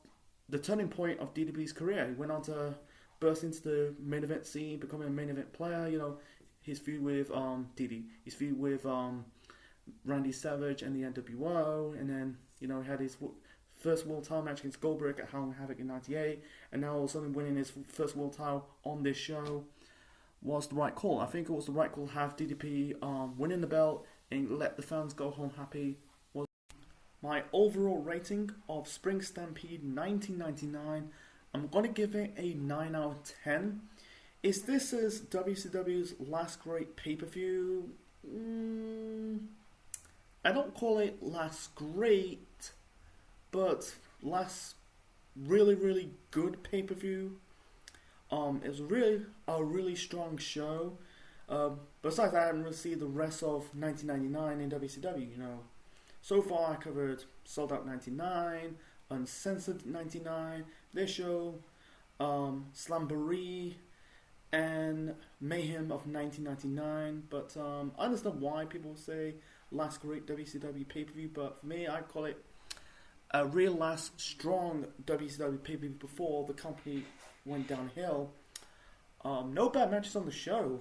the turning point of DDP's career. He went on to burst into the main event scene, becoming a main event player. You know, his feud with his feud with Randy Savage and the NWO, and then he had his first world title match against Goldberg at Halloween Havoc in '98, and now all of a sudden winning his first world title on this show was the right call. I think it was the right call to have DDP winning the belt and let the fans go home happy. Was my overall rating of Spring Stampede 1999. I'm gonna give it a 9 out of 10. Is this as WCW's last great pay-per-view? I don't call it last great, but last really good pay-per-view. It was a really strong show. Besides that, I haven't really seen the rest of 1999 in WCW. So far I covered Sold Out 99, Uncensored 99, this show, Slamboree, and Mayhem of 1999. But I understand why people say last great WCW pay-per-view, but for me, I call it a real last strong WCW pay-per-view before the company went downhill. No bad matches on the show.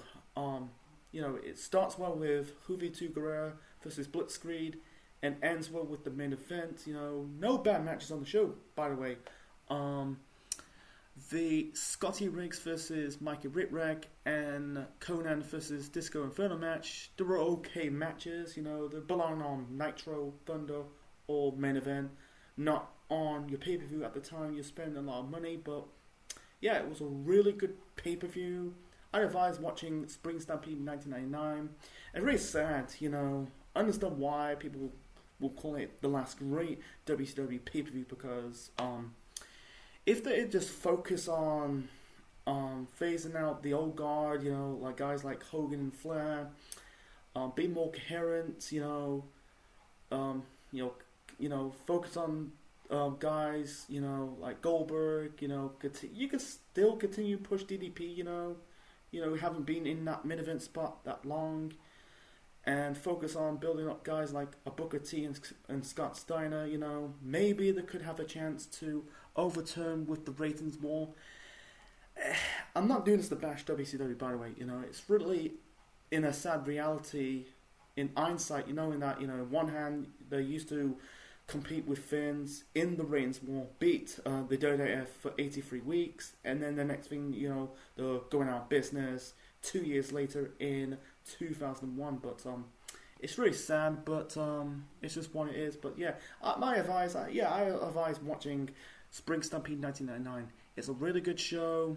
It starts well with Juventud Guerrera versus Blitzkrieg and ends well with the main event. No bad matches on the show, by the way. The Scotty Riggs versus Mikey Whipwreck and Conan versus Disco Inferno match, they were okay matches. They belong on Nitro, Thunder, or main event, not on your pay-per-view at the time. You spend a lot of money, but yeah, it was a really good pay-per-view. I advise watching Spring Stampede 1999. It's really sad, I understand why people will call it the last great WCW pay-per-view, because if they just focus on phasing out the old guard, like guys like Hogan and Flair, be more coherent, focus on guys, like Goldberg, you can still continue to push DDP, we haven't been in that mid event spot that long, and focus on building up guys like a Booker T and Scott Steiner. Maybe they could have a chance to overturn with the ratings war. I'm not doing this to bash WCW, by the way. It's really in a sad reality. In hindsight, in that, on one hand, they used to compete with Finns in the ratings war, beat the WWF for 83 weeks, and then the next thing, they're going out of business 2 years later in 2001. But it's really sad, but it's just what it is. But yeah, my advice, I advise watching Spring Stampede 1999. It's a really good show,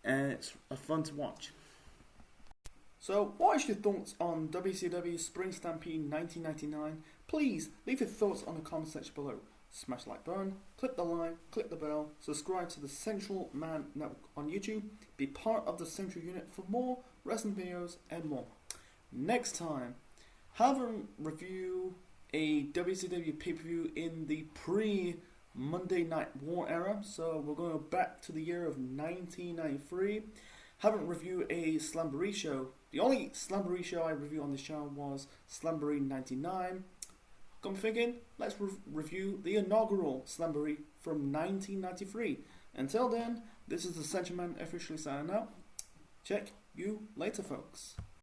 and it's fun to watch. So, what is your thoughts on WCW Spring Stampede 1999? Please leave your thoughts on the comment section below. Smash the like button, click the like, click the bell, subscribe to the Central Man Network on YouTube, be part of the Central Unit for more wrestling videos and more. Next time, have a review a WCW pay-per-view in the pre-Monday Night War era. So we're going back to the year of 1993. Haven't reviewed a Slamboree show. The only Slamboree show I reviewed on this channel was Slamboree 99. I'm thinking, let's review the inaugural Slamboree from 1993. Until then, this is the Central Man officially signing out. Check you later, folks.